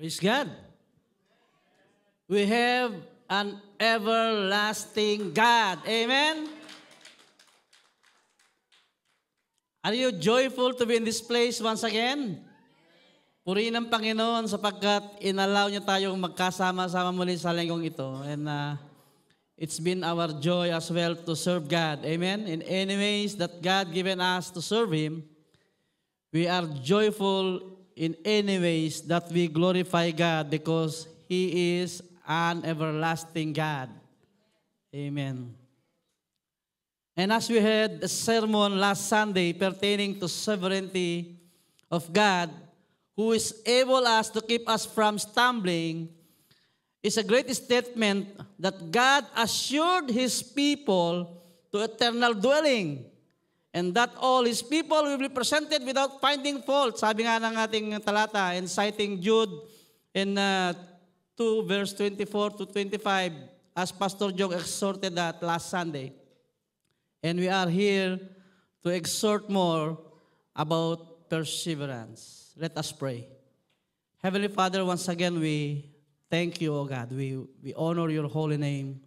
Praise God. We have an everlasting God. Amen? Are you joyful to be in this place once again? Purihin ang Panginoon sapagkat inallow niya tayong magkasama-sama muli sa linggong ito. And it's been our joy as well to serve God. Amen? In any ways that God given us to serve Him, we are joyful in any ways that we glorify God because He is an everlasting God. Amen. And as we had a sermon last Sunday pertaining to sovereignty of God, who is able us to keep us from stumbling, is a great statement that God assured His people to eternal dwelling, and that all His people will be presented without finding fault. Sabi nga ng ating talata, and citing Jude in 2 verse 24 to 25, as Pastor Jong exhorted that last Sunday. And we are here to exhort more about perseverance. Let us pray. Heavenly Father, once again, we thank you, O God. We honor your holy name.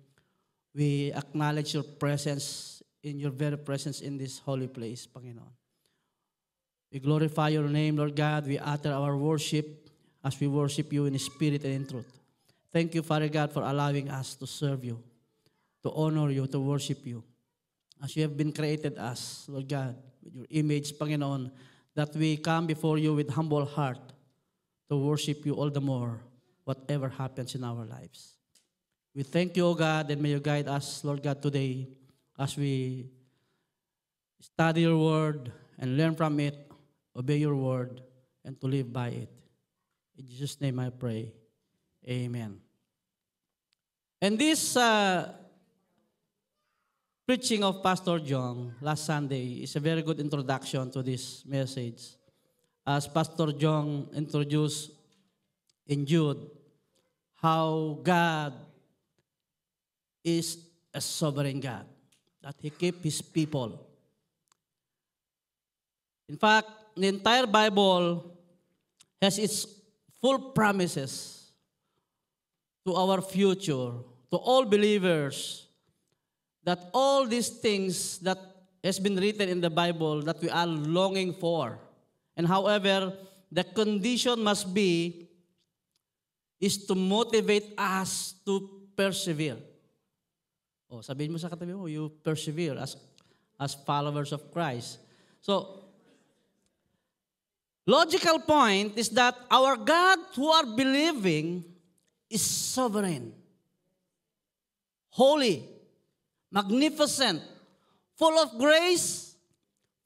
We acknowledge your presence, in your very presence in this holy place, Panginoon. We glorify your name, Lord God. We utter our worship as we worship you in spirit and in truth. Thank you, Father God, for allowing us to serve you, to honor you, to worship you. As you have been created us, Lord God, with your image, Panginoon, that we come before you with humble heart to worship you all the more, whatever happens in our lives. We thank you, O God, and may you guide us, Lord God, today as we study your word and learn from it, obey your word, and to live by it. In Jesus' name I pray. Amen. And this preaching of Pastor Jong last Sunday is a very good introduction to this message. As Pastor Jong introduced in Jude, how God is a sovereign God, that He keeps His people. In fact, the entire Bible has its full promises to our future, to all believers, that all these things that has been written in the Bible that we are longing for. And however, the condition must be is to motivate us to persevere. Oh, sabihin mo sa katabi mo, you persevere as followers of Christ. So, logical point is that our God who are believing is sovereign, holy, magnificent, full of grace,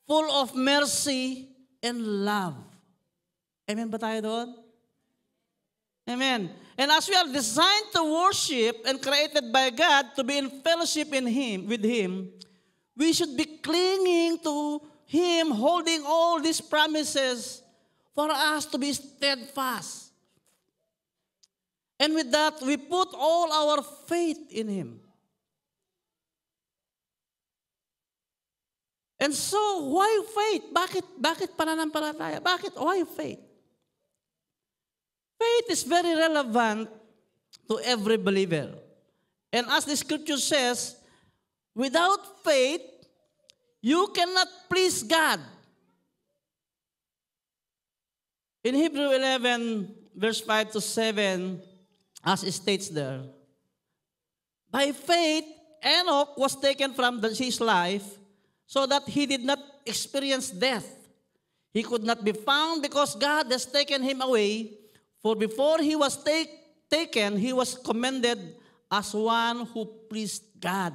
full of mercy, and love. Amen ba tayo doon? Amen. And as we are designed to worship and created by God to be in fellowship with Him, we should be clinging to Him, holding all these promises for us to be steadfast. And with that, we put all our faith in Him. And so, why faith? Bakit pananampalataya? Why faith? Faith is very relevant to every believer. And as the scripture says, without faith, you cannot please God. In Hebrew 11, verse 5 to 7, as it states there, by faith, Enoch was taken from his life so that he did not experience death. He could not be found because God has taken him away. For before he was taken, he was commended as one who pleased God.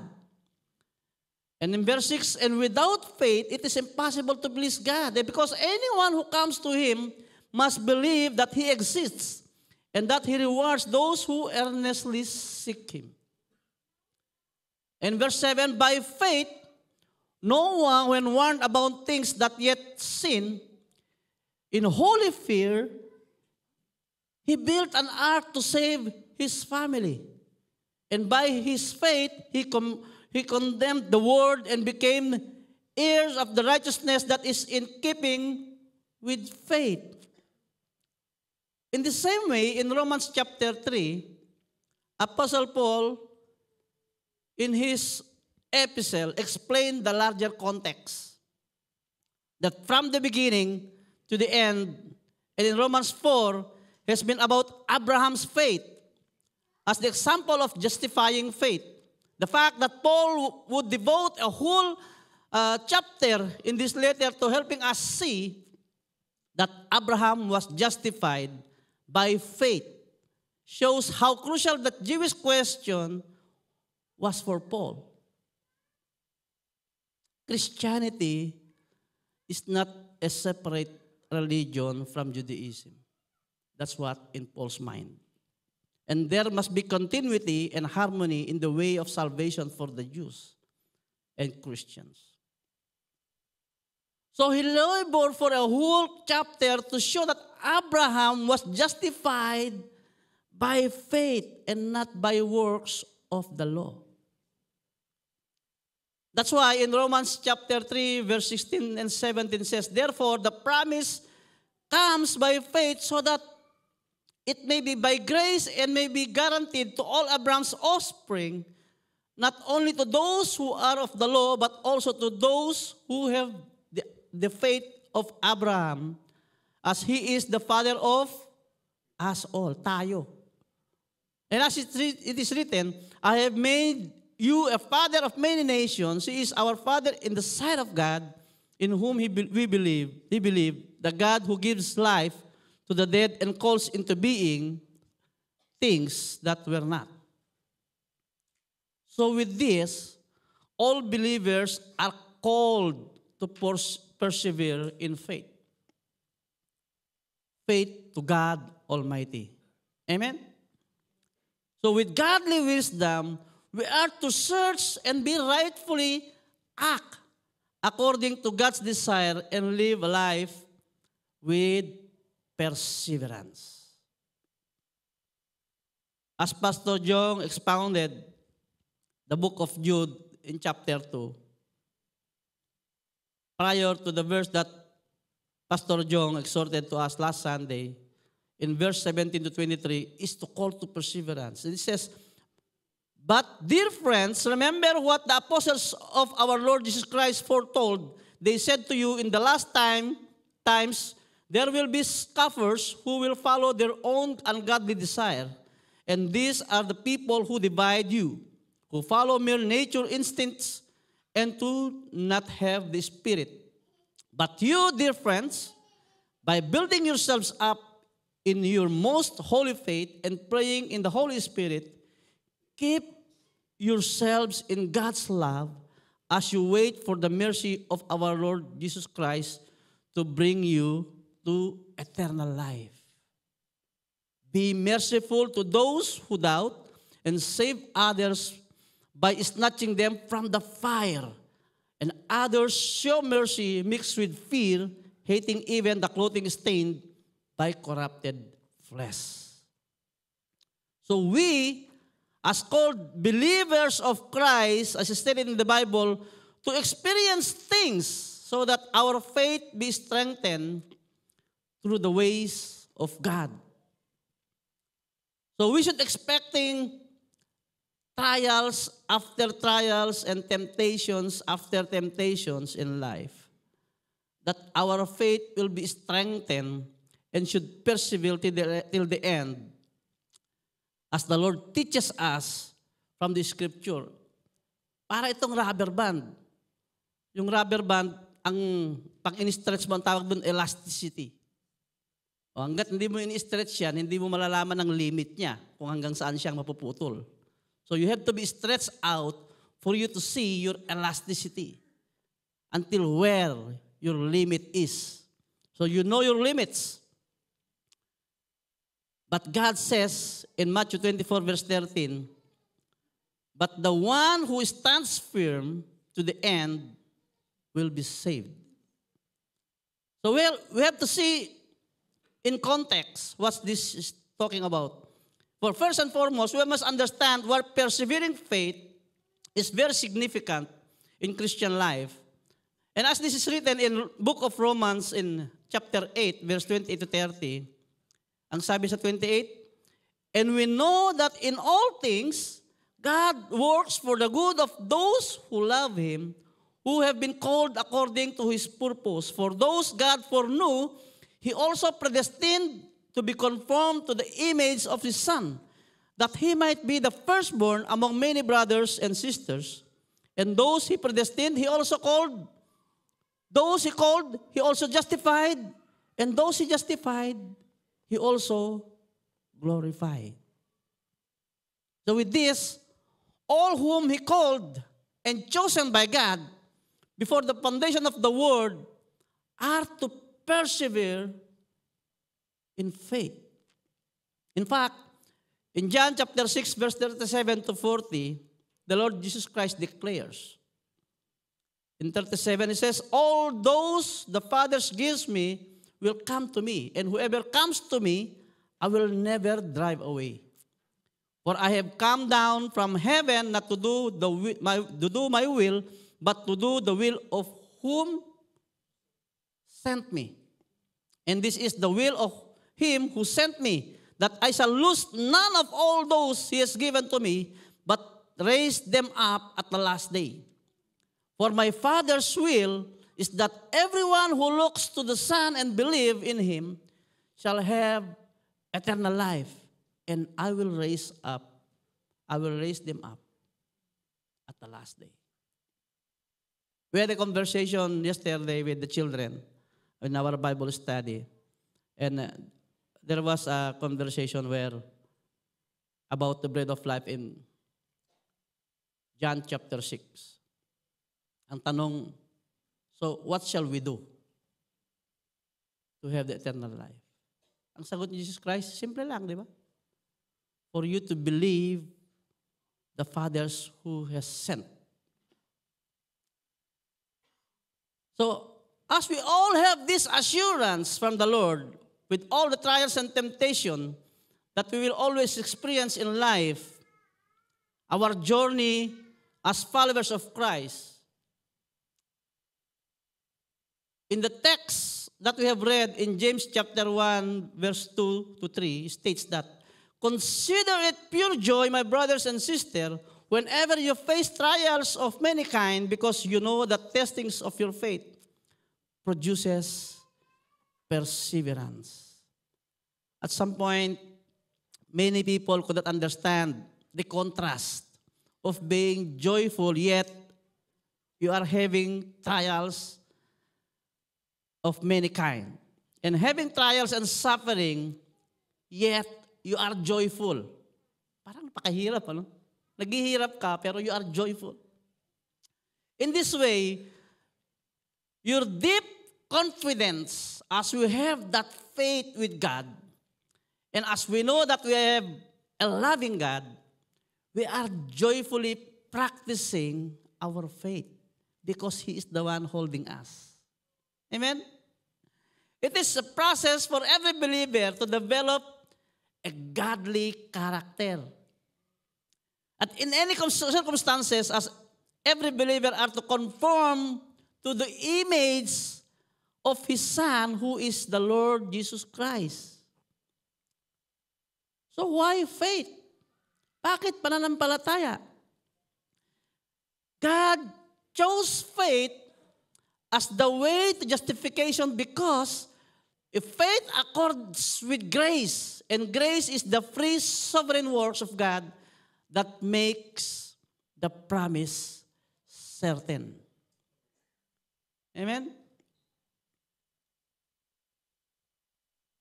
And in verse 6, and without faith, it is impossible to please God. Because anyone who comes to Him must believe that He exists and that He rewards those who earnestly seek Him. In verse 7, by faith, Noah, when warned about things that yet seen, in holy fear, he built an ark to save his family. And by his faith, he condemned the world and became heirs of the righteousness that is in keeping with faith. In the same way, in Romans chapter 3, Apostle Paul, in his epistle, explained the larger context. That from the beginning to the end, and in Romans 4, has been about Abraham's faith as the example of justifying faith. The fact that Paul would devote a whole chapter in this letter to helping us see that Abraham was justified by faith shows how crucial that Jewish question was for Paul. Christianity is not a separate religion from Judaism. That's what in Paul's mind. And there must be continuity and harmony in the way of salvation for the Jews and Christians. So he labored for a whole chapter to show that Abraham was justified by faith and not by works of the law. That's why in Romans chapter 3, verse 16 and 17 says, therefore, the promise comes by faith so that it may be by grace and may be guaranteed to all Abraham's offspring, not only to those who are of the law, but also to those who have the faith of Abraham, as he is the father of us all, tayo. And as it is written, I have made you a father of many nations. He is our father in the sight of God, in whom we believe. He believed, the God who gives life to the dead and calls into being things that were not. So with this, all believers are called to persevere in faith. Faith to God Almighty. Amen? So with godly wisdom, we are to search and be rightfully act according to God's desire and live a life with perseverance. As Pastor Jong expounded the book of Jude in chapter 2, prior to the verse that Pastor Jong exhorted to us last Sunday, in verse 17 to 23, is to call to perseverance. It says, but dear friends, remember what the apostles of our Lord Jesus Christ foretold. They said to you, in the last times, there will be scoffers who will follow their own ungodly desire. And these are the people who divide you, who follow mere nature instincts and do not have the Spirit. But you, dear friends, by building yourselves up in your most holy faith and praying in the Holy Spirit, keep yourselves in God's love as you wait for the mercy of our Lord Jesus Christ to bring you to eternal life. Be merciful to those who doubt and save others by snatching them from the fire. And others show mercy mixed with fear, hating even the clothing stained by corrupted flesh. So we, as called believers of Christ, as stated in the Bible, to experience things so that our faith be strengthened through the ways of God. So we should expecting trials after trials and temptations after temptations in life, that our faith will be strengthened and should persevere till the end, as the Lord teaches us from the Scripture. Para itong rubber band. Yung rubber band, ang pag in-stretch mo, ang tawag doon elasticity. O hanggat hindi mo in-stretch yan, hindi mo malalaman ang limit niya kung hanggang saan siyang mapuputol. So you have to be stretched out for you to see your elasticity until where your limit is. So you know your limits. But God says in Matthew 24 verse 13, but the one who stands firm to the end will be saved. So we have to see in context what this is talking about. For first and foremost, we must understand why persevering faith is very significant in Christian life. And as this is written in book of Romans in chapter 8, verse 28 to 30, Ang sabi sa 28, and we know that in all things, God works for the good of those who love Him, who have been called according to His purpose. For those God foreknew, He also predestined to be conformed to the image of His Son, that He might be the firstborn among many brothers and sisters. And those He predestined, He also called. Those He called, He also justified. And those He justified, He also glorified. So with this, all whom He called and chosen by God before the foundation of the world are to persevere in faith. In fact, in John chapter 6, verse 37 to 40, the Lord Jesus Christ declares, in 37, He says, all those the Father gives me will come to me, and whoever comes to me, I will never drive away. For I have come down from heaven not to do my will, but to do the will of whom sent me. And this is the will of Him who sent me, that I shall lose none of all those He has given to me, but raise them up at the last day. For my Father's will is that everyone who looks to the Son and believes in Him shall have eternal life, and I will raise them up at the last day. We had a conversation yesterday with the children in our Bible study, and there was a conversation about the bread of life in John chapter 6. Ang tanong, so what shall we do to have the eternal life? Ang sagot ni Jesus Christ, simple lang, di ba? For you to believe the Father's who has sent. So, as we all have this assurance from the Lord, with all the trials and temptation that we will always experience in life, our journey as followers of Christ, in the text that we have read in James chapter 1, verse 2 to 3, states that, consider it pure joy, my brothers and sisters, whenever you face trials of many kind, because you know that testings of your faith produces perseverance. At some point, many people could not understand the contrast of being joyful, yet you are having trials of many kind. And having trials and suffering, yet you are joyful. Parang napakahirap, ano? Naghihirap ka, pero you are joyful. In this way, your deep confidence, as we have that faith with God, and as we know that we have a loving God, we are joyfully practicing our faith because He is the one holding us. Amen? It is a process for every believer to develop a godly character. At in any circumstances, as every believer are to conform to the image of His Son, who is the Lord Jesus Christ. So why faith? Bakit pananampalataya? God chose faith as the way to justification because if faith accords with grace, and grace is the free sovereign works of God that makes the promise certain. Amen?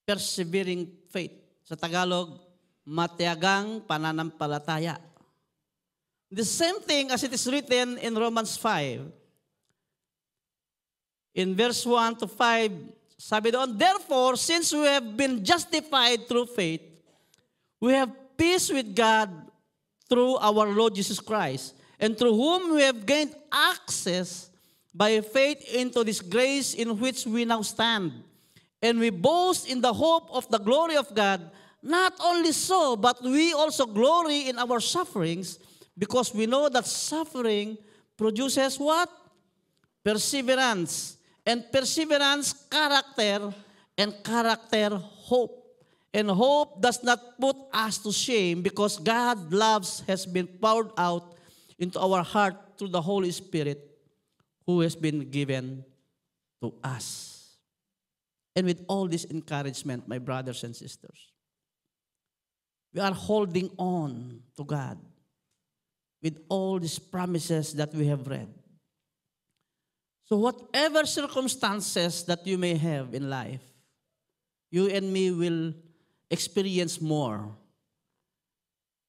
Persevering faith. Sa Tagalog, matiyagang pananampalataya. The same thing as it is written in Romans 5. In verse 1 to 5, sabi doon, therefore, since we have been justified through faith, we have peace with God through our Lord Jesus Christ, and through whom we have gained access by faith into this grace in which we now stand. And we boast in the hope of the glory of God. Not only so, but we also glory in our sufferings, because we know that suffering produces what? Perseverance. And perseverance, character, and character, hope. And hope does not put us to shame because God's love has been poured out into our heart through the Holy Spirit who has been given to us. And with all this encouragement, my brothers and sisters, we are holding on to God with all these promises that we have read. So whatever circumstances that you may have in life, you and me will experience more.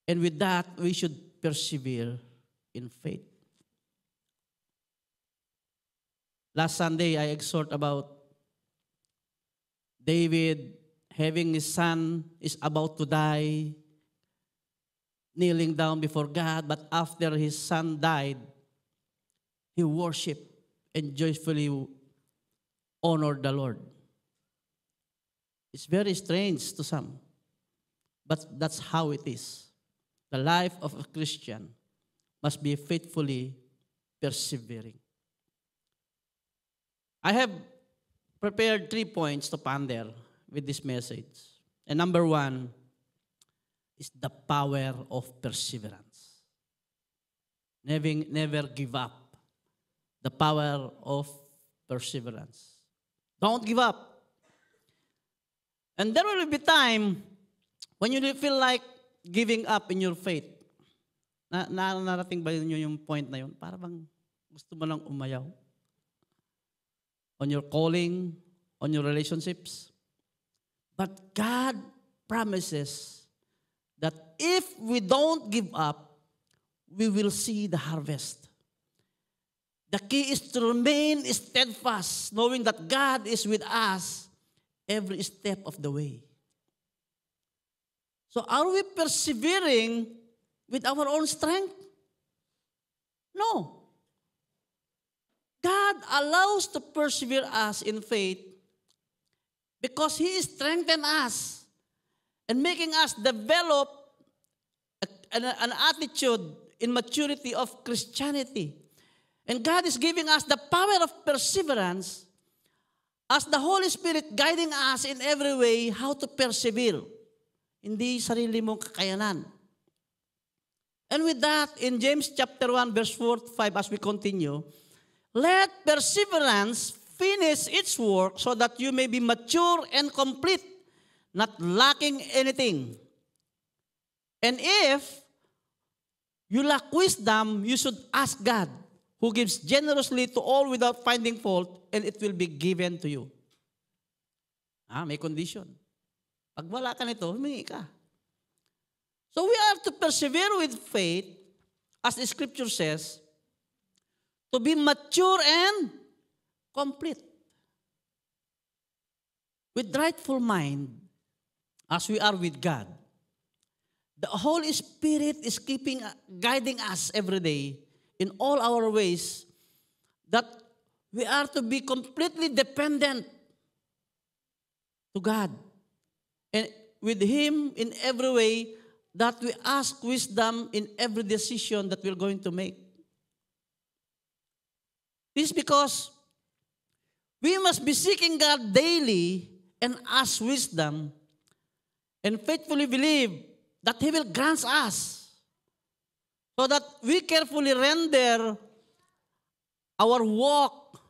And with that, we should persevere in faith. Last Sunday, I exhort about David having his son is about to die, kneeling down before God, but after his son died, he worshiped and joyfully honored the Lord. It's very strange to some, but that's how it is. The life of a Christian must be faithfully persevering. I have prepared 3 points to ponder with this message. And number 1 is the power of perseverance. Never give up. The power of perseverance. Don't give up. And there will be time when you feel like giving up in your faith. Narating ba yun yung point na yun? Para bang gusto mo lang umayaw? On your calling, on your relationships. But God promises that if we don't give up, we will see the harvest. The key is to remain steadfast, knowing that God is with us every step of the way. So are we persevering with our own strength? No. God allows to persevere us in faith because He strengthens us and making us develop an attitude in maturity of Christianity. And God is giving us the power of perseverance as the Holy Spirit guiding us in every way how to persevere. Hindi sarili mong kakayanan. And with that, in James chapter 1, verse 4-5, as we continue, let perseverance finish its work so that you may be mature and complete, not lacking anything. And if you lack wisdom, you should ask God, who gives generously to all without finding fault, and it will be given to you. May condition. Pag wala ka nito, humingi ka. So we have to persevere with faith, as the scripture says, to be mature and complete. With rightful mind, as we are with God, the Holy Spirit is guiding us every day in all our ways, that we are to be completely dependent to God. And with Him in every way, that we ask wisdom in every decision that we're going to make. This is because we must be seeking God daily and ask wisdom and faithfully believe that He will grant us so that we carefully render our walk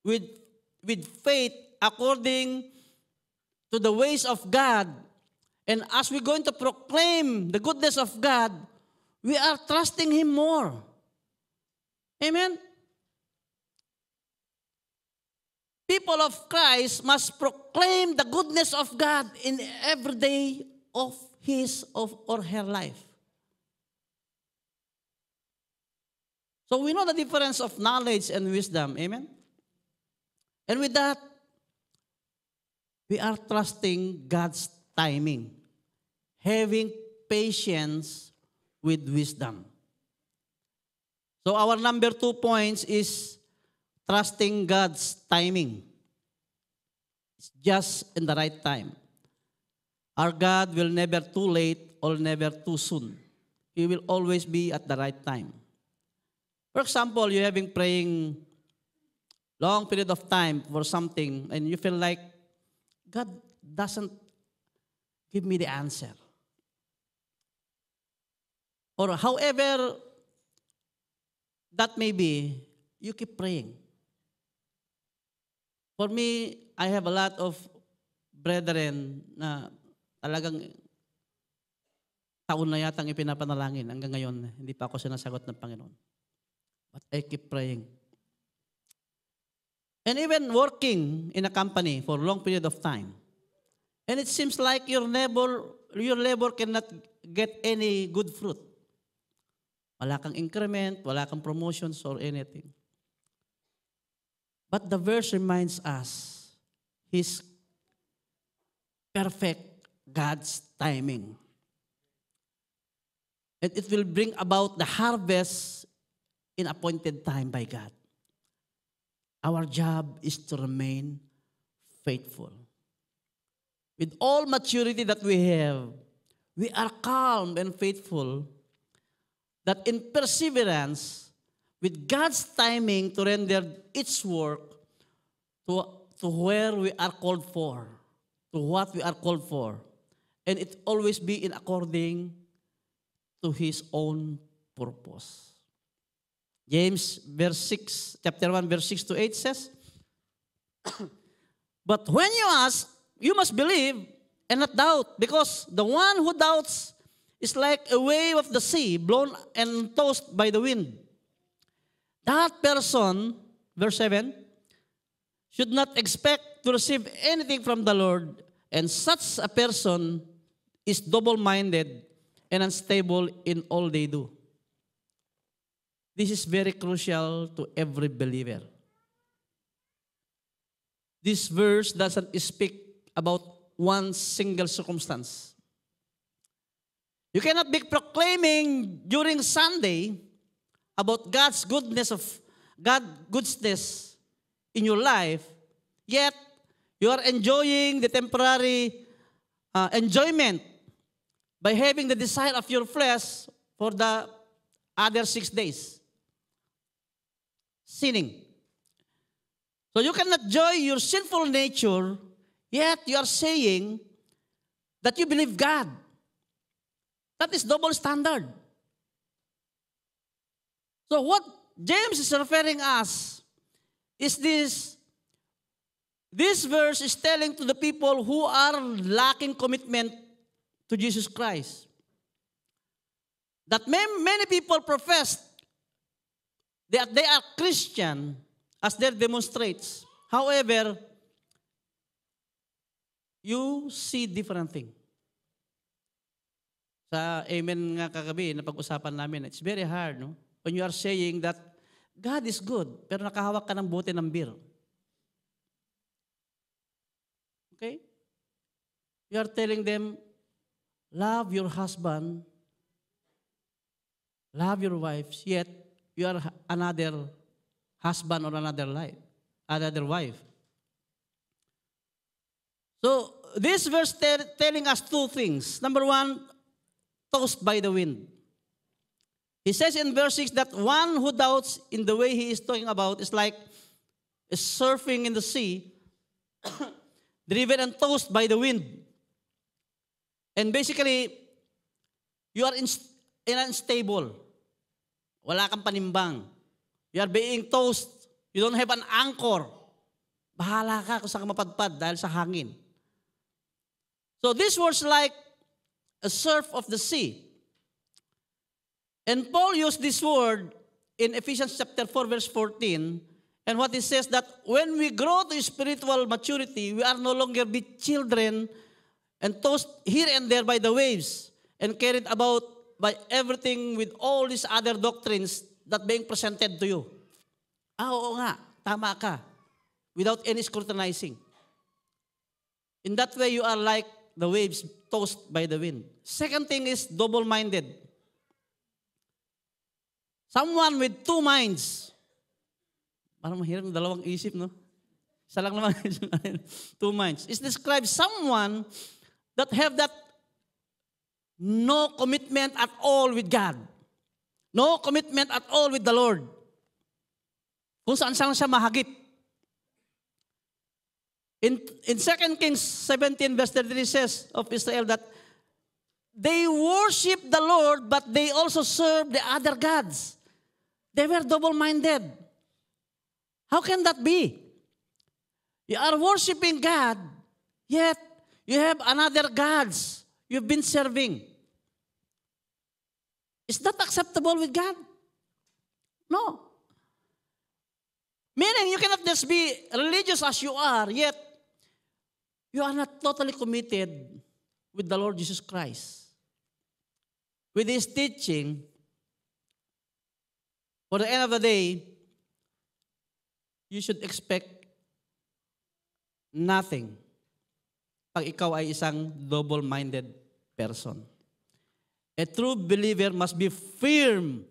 with faith according to the ways of God. And as we're going to proclaim the goodness of God, we are trusting Him more. Amen? People of Christ must proclaim the goodness of God in every day of his or her life. So we know the difference of knowledge and wisdom. Amen? And with that, we are trusting God's timing, having patience with wisdom. So our number 2 points is trusting God's timing. It's just in the right time. Our God will never too late or never too soon. He will always be at the right time. For example, you're having praying long period of time for something and you feel like God doesn't give me the answer. Or however that may be, you keep praying. For me, I have a lot of brethren na talagang taon na yatang ipinapanalangin. Hanggang ngayon, hindi pa ako sinasagot ng Panginoon. But I keep praying. And even working in a company for a long period of time. And it seems like your labor cannot get any good fruit. Wala kang increment, wala kang promotions or anything. But the verse reminds us, His perfect God's timing. And it will bring about the harvest in appointed time by God. Our job is to remain faithful. With all maturity that we have, we are calm and faithful that in perseverance, with God's timing to render its work to where we are called for, to what we are called for. And it always be in according to His own purpose. James chapter 1, verse 6 to 8 says, But when you ask, you must believe and not doubt, because the one who doubts is like a wave of the sea, blown and tossed by the wind. That person, verse 7, should not expect to receive anything from the Lord, and such a person is double-minded and unstable in all they do. This is very crucial to every believer. This verse doesn't speak about one single circumstance. You cannot be proclaiming during Sunday about God's goodness in your life, yet you are enjoying the temporary enjoyment by having the desire of your flesh for the other 6 days. Sinning. So you cannot enjoy your sinful nature, yet you are saying that you believe God. That is double standard. So what James is referring us is this verse is telling to the people who are lacking commitment to Jesus Christ. That many people profess that they are Christian as their demonstrates. However, you see different thing. Sa amen nga kagabi na pag-usapan namin, it's very hard, no? When you are saying that God is good, pero nakahawak ka ng bote ng beer. Okay? You are telling them, love your husband, love your wives, yet you are another husband or another wife. So, this verse telling us two things. Number one, tossed by the wind. He says in verse 6 that one who doubts in the way he is talking about is like surfing in the sea, driven and tossed by the wind. And basically, you are unstable. Wala kang panimbang. You are being tossed. You don't have an anchor. Bahala ka kung saan ka mapadpad dahil sa hangin. So this was like a surf of the sea. And Paul used this word in Ephesians chapter 4, verse 14. And what he says that when we grow to spiritual maturity, we are no longer be children and tossed here and there by the waves and carried about by everything with all these other doctrines that being presented to you. Oo nga, tama ka. Without any scrutinizing. In that way, you are like the waves tossed by the wind. Second thing is double-minded. Someone with two minds. Parang mahirap ng dalawang isip, no? Isa lang naman. Two minds. It describes someone that have that no commitment at all with God. No commitment at all with the Lord. Kung saan siya mahagip. In 2 Kings 17 verse 33 says of Israel that they worship the Lord, but they also serve the other gods. They were double-minded. How can that be? You are worshiping God, yet you have another gods you've been serving. Is that acceptable with God? No. Meaning you cannot just be religious as you are, yet you are not totally committed with the Lord Jesus Christ. With His teaching, for the end of the day, you should expect nothing pag ikaw ay isang double-minded person. A true believer must be firm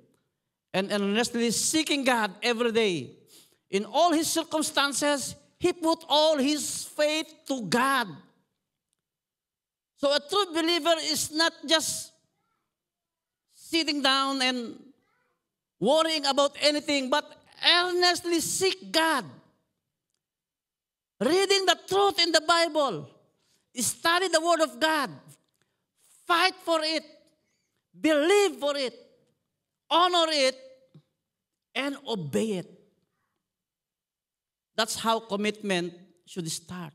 and earnestly seeking God every day. In all his circumstances, he put all his faith to God. So a true believer is not just sitting down and worrying about anything, but earnestly seek God. Reading the truth in the Bible. Study the Word of God. Fight for it. Believe for it. Honor it. And obey it. That's how commitment should start.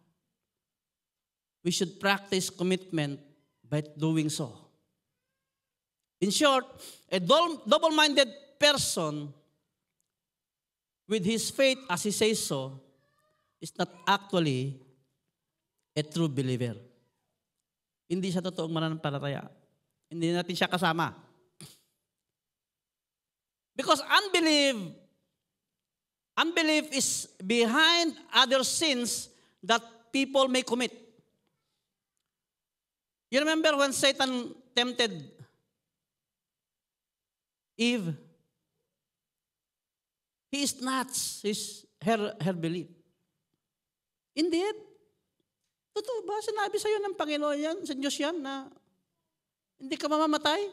We should practice commitment by doing so. In short, a double-minded person with his faith, as he says so, is not actually a true believer. Hindi siya totoong mananampalataya. Hindi natin siya kasama. Because unbelief is behind other sins that people may commit. You remember when Satan tempted Eve? He snatched her belief. Indeed. Totoo ba? Sinabi sa'yo ng Panginoon yan, sa Diyos yan, na hindi ka mamamatay?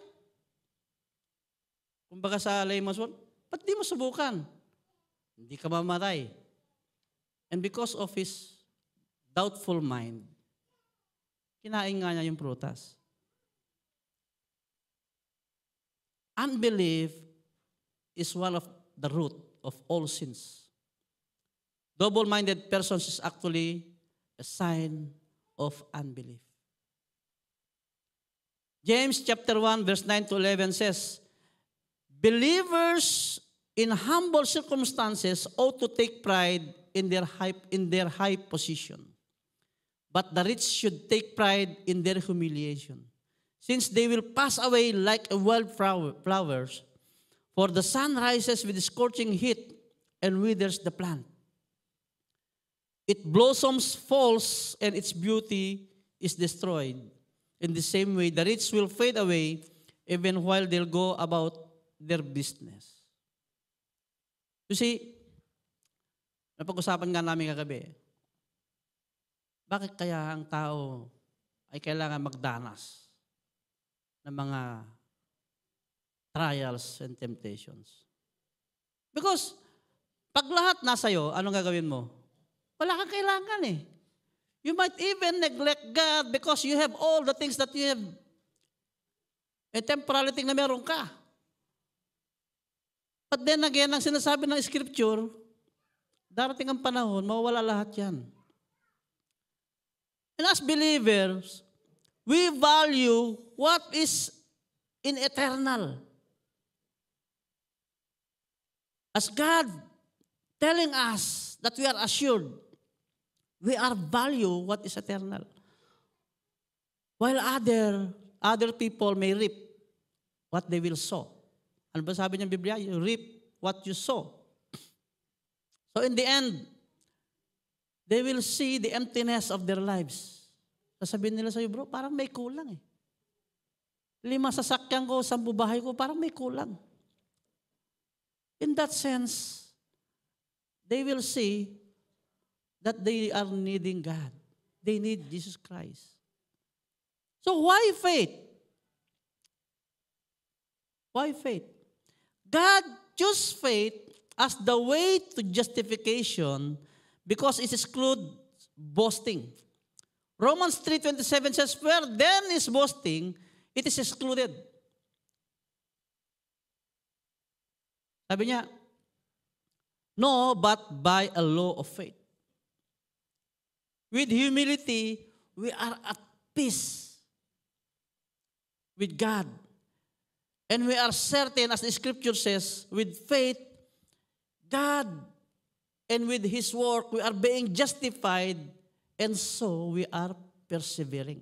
Kumbaga sa layman's word, ba't di mo subukan? Hindi ka mamamatay. And because of his doubtful mind, kinain nga niya yung prutas. Unbelief is one of the root of all sins. Double-minded persons is actually a sign of unbelief. James chapter 1 verse 9 to 11 says, believers in humble circumstances ought to take pride in their high position. But the rich should take pride in their humiliation, since they will pass away like a wild flowers, for the sun rises with scorching heat and withers the plant. It blossoms, falls, and its beauty is destroyed. In the same way, the rich will fade away even while they'll go about their business. You see, napag-usapan nga namin kagabi, bakit kaya ang tao ay kailangan magdanas ng mga trials and temptations? Because pag lahat nasa iyo, anong gagawin mo? Wala kang kailangan eh. You might even neglect God because you have all the things that you have. A temporary thing na meron ka. But then again, ang sinasabi ng Scripture, darating ang panahon, mawawala lahat yan. And as believers, we value what is in eternal. As God telling us that we are assured, we are value what is eternal. While other people may reap what they will sow. Ano ba sabi ng Biblia? You reap what you sow. So in the end, they will see the emptiness of their lives. Sasabihin nila sa'yo, bro, parang may kulang eh. 5 sasakyan ko, 10 bahay ko, parang may kulang. In that sense, they will see that they are needing God. They need Jesus Christ. So why faith? Why faith? God chose faith as the way to justification because it excludes boasting. Romans 3:27 says, where then is boasting, it is excluded. Sabi niya, no, but by a law of faith. With humility, we are at peace with God. And we are certain, as the scripture says, with faith, God, and with His work, we are being justified, and so we are persevering.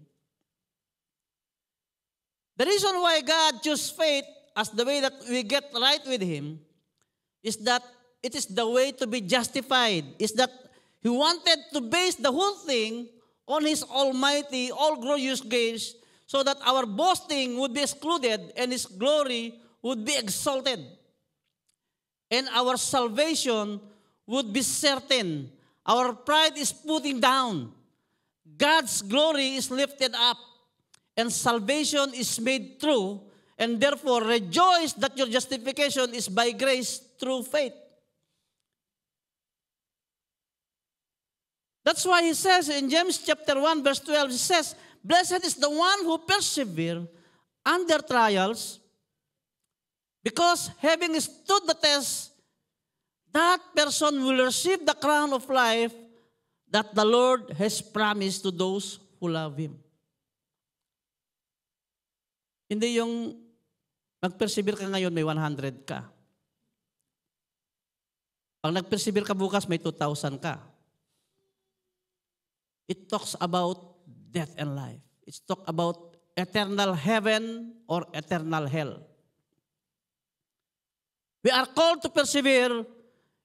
The reason why God chose faith as the way that we get right with Him is that it is the way to be justified, is that He wanted to base the whole thing on His almighty, all-glorious grace, so that our boasting would be excluded and His glory would be exalted. And our salvation would be certain. Our pride is putting down. God's glory is lifted up. And salvation is made true. And therefore, rejoice that your justification is by grace through faith. That's why he says in James chapter 1 verse 12, he says, blessed is the one who persevere under trials, because having stood the test, that person will receive the crown of life that the Lord has promised to those who love Him. Hindi yung nag-persevere ka ngayon, may 100 ka. Pag nag-persevere ka bukas, may 2,000 ka. It talks about death and life. It talks about eternal heaven or eternal hell. We are called to persevere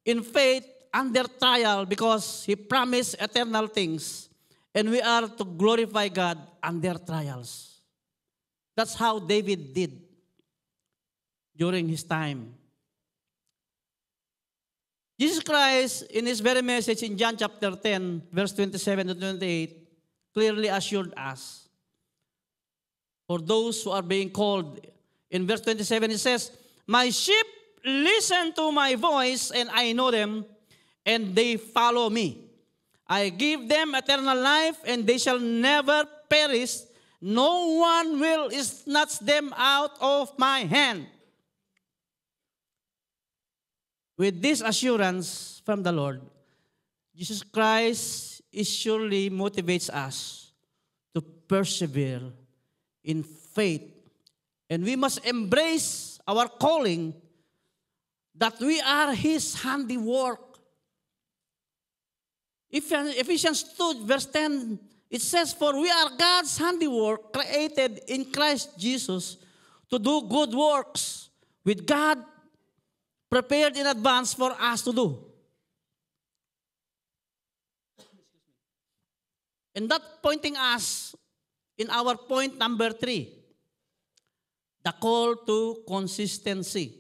in faith under trial because He promised eternal things. And we are to glorify God under trials. That's how David did during his time. Jesus Christ, in His very message in John chapter 10, verse 27 to 28, clearly assured us, for those who are being called, in verse 27 it says, my sheep listen to my voice, and I know them, and they follow me. I give them eternal life, and they shall never perish. No one will snatch them out of my hand. With this assurance from the Lord, Jesus Christ surely motivates us to persevere in faith. And we must embrace our calling that we are His handiwork. Ephesians 2, verse 10, it says, for we are God's handiwork, created in Christ Jesus to do good works, with God prepared in advance for us to do. And that pointing us in our point number 3, the call to consistency.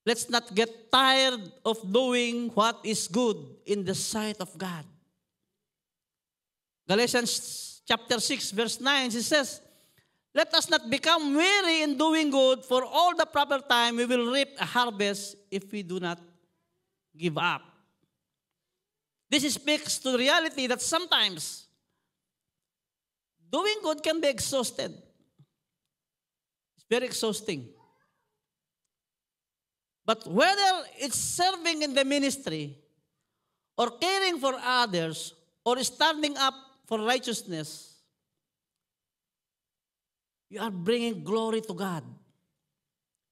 Let's not get tired of doing what is good in the sight of God. Galatians chapter 6, verse 9, it says, let us not become weary in doing good, for all the proper time we will reap a harvest if we do not give up. This speaks to the reality that sometimes doing good can be exhausted. It's very exhausting. But whether it's serving in the ministry, or caring for others, or standing up for righteousness, you are bringing glory to God.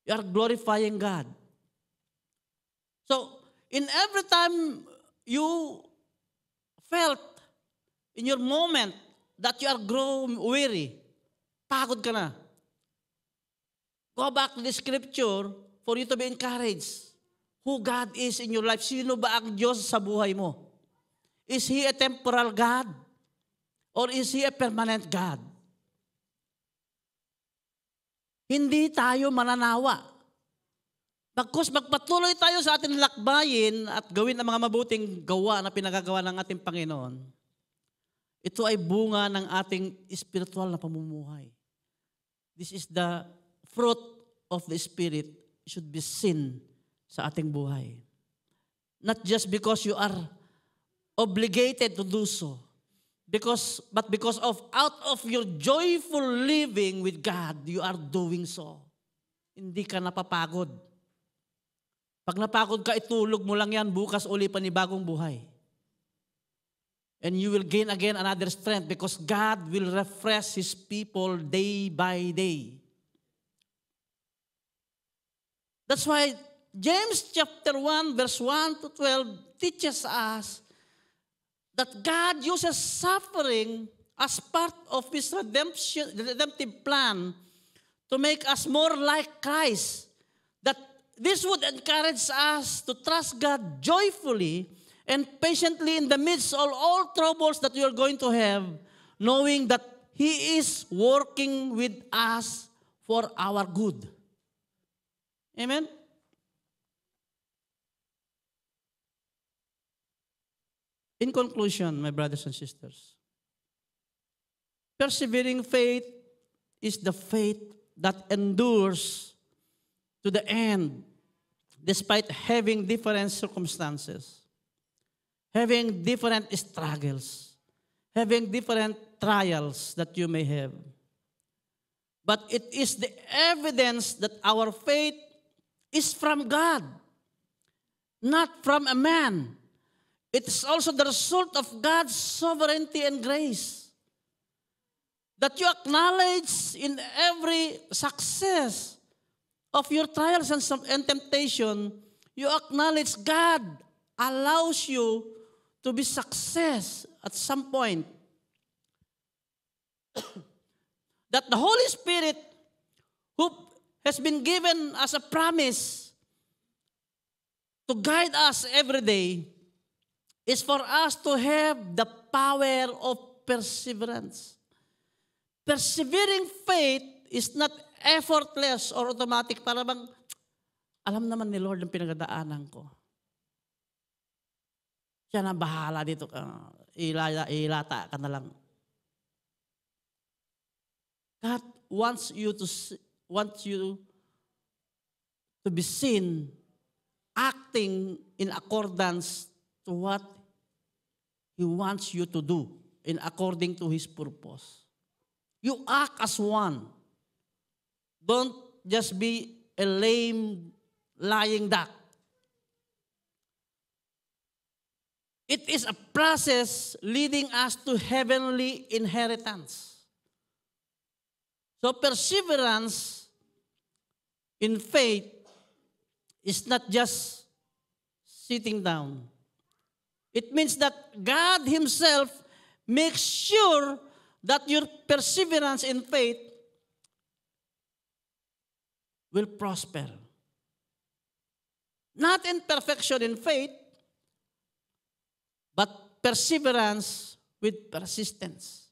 You are glorifying God. So, in every time you felt in your moment that you are growing weary, pagod ka na, go back to the scripture for you to be encouraged. Who God is in your life. Sino ba ang Diyos sa buhay mo? Is He a temporal God? Or is He a permanent God? Hindi tayo mananawa. Bagkus magpatuloy tayo sa ating lakbayin at gawin ang mga mabuting gawa na pinagagawa ng ating Panginoon. Ito ay bunga ng ating spiritual na pamumuhay. This is the fruit of the Spirit should be seen sa ating buhay. Not just because you are obligated to do so. But because of out of your joyful living with God, you are doing so. Hindi ka napapagod. Pag napagod ka, itulog mo lang yan, bukas uli panibagong buhay. And you will gain again another strength because God will refresh His people day by day. That's why James chapter 1 verse 1 to 12 teaches us that God uses suffering as part of His redemptive plan to make us more like Christ. That this would encourage us to trust God joyfully and patiently in the midst of all troubles that we are going to have, knowing that He is working with us for our good. Amen? In conclusion, my brothers and sisters, persevering faith is the faith that endures to the end despite having different circumstances, having different struggles, having different trials that you may have. But it is the evidence that our faith is from God, not from a man. It is also the result of God's sovereignty and grace. That you acknowledge in every success of your trials and temptation, you acknowledge God allows you to be success at some point. That the Holy Spirit, who has been given as a promise to guide us every day, is for us to have the power of perseverance. Persevering faith is not effortless or automatic. Para bang, alam naman ni Lord ang pinagdaanan ko. Siya na bahala dito. Ilata ka na lang. God wants you to be seen acting in accordance to what He wants you to do in according to His purpose. You act as one. Don't just be a lame, lying duck. It is a process leading us to heavenly inheritance. So perseverance in faith is not just sitting down. It means that God Himself makes sure that your perseverance in faith will prosper. Not in perfection in faith, but perseverance with persistence.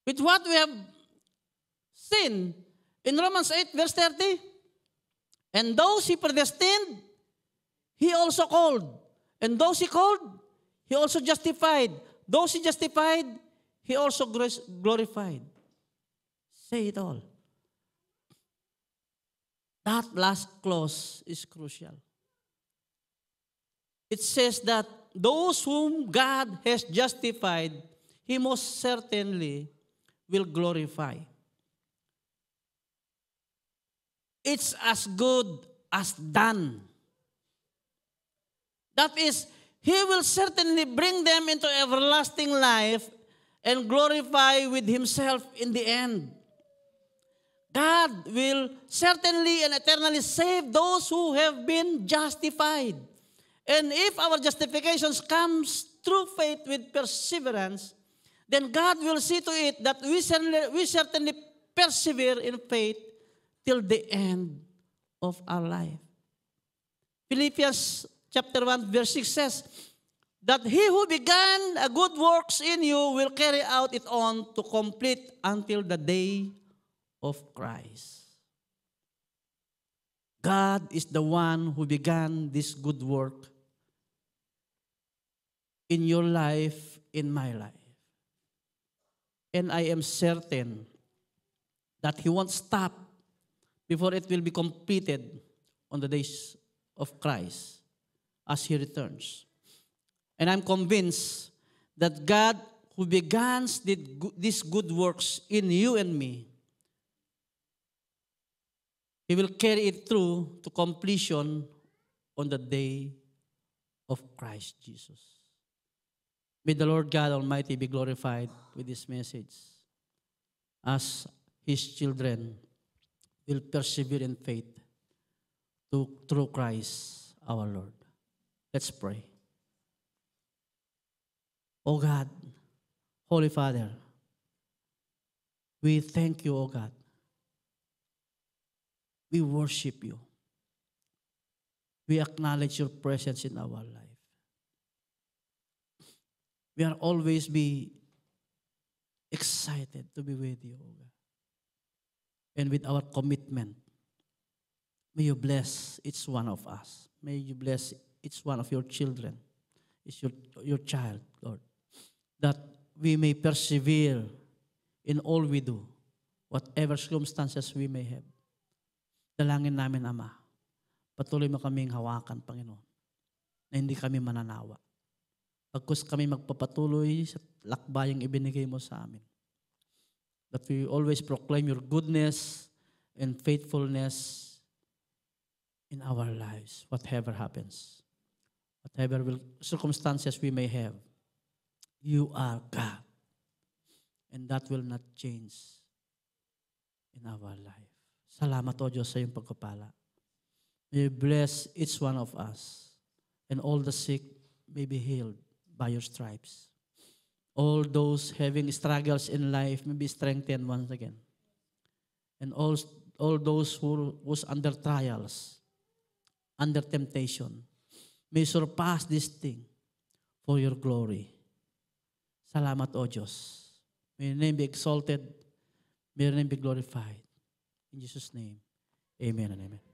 With what we have seen in Romans 8 verse 30, and those He predestined, He also called. And those He called, He also justified. Those He justified, He also glorified. Say it all. That last clause is crucial. It says that those whom God has justified, He most certainly will glorify. It's as good as done. That is, He will certainly bring them into everlasting life and glorify with Himself in the end. God will certainly and eternally save those who have been justified. And if our justifications comes through faith with perseverance, then God will see to it that we certainly persevere in faith till the end of our life. Philippians chapter 1 verse 6 says that He who began a good works in you will carry out it on to complete until the day of Christ. God is the one who began this good work in your life, in my life. And I am certain that He won't stop before it will be completed on the days of Christ as He returns. And I'm convinced that God who begins these good works in you and me, He will carry it through to completion on the day of Christ Jesus. May the Lord God Almighty be glorified with this message as His children will persevere in faith through Christ our Lord. Let's pray. O God, Holy Father, we thank you, O God. We worship you. We acknowledge your presence in our life. We are always be excited to be with you, O God. And with our commitment, may you bless each one of us. May you bless each one of your children, each your child, Lord, that we may persevere in all we do, whatever circumstances we may have. Dalangin namin, Ama, patuloy mo kaming hawakan, Panginoon, na hindi kami mananawa. Pagkus kami magpapatuloy sa lakbayang ibinigay mo sa amin. That we always proclaim your goodness and faithfulness in our lives, whatever happens. Whatever circumstances we may have, you are God. And that will not change in our life. Salamat, O Diyos, sa iyong pagpapala. May you bless each one of us, and all the sick may be healed by your stripes. All those having struggles in life may be strengthened once again. And all those who's under trials, under temptation, may surpass this thing for your glory. Salamat, O Diyos. May your name be exalted. May your name be glorified. In Jesus' name, amen and amen.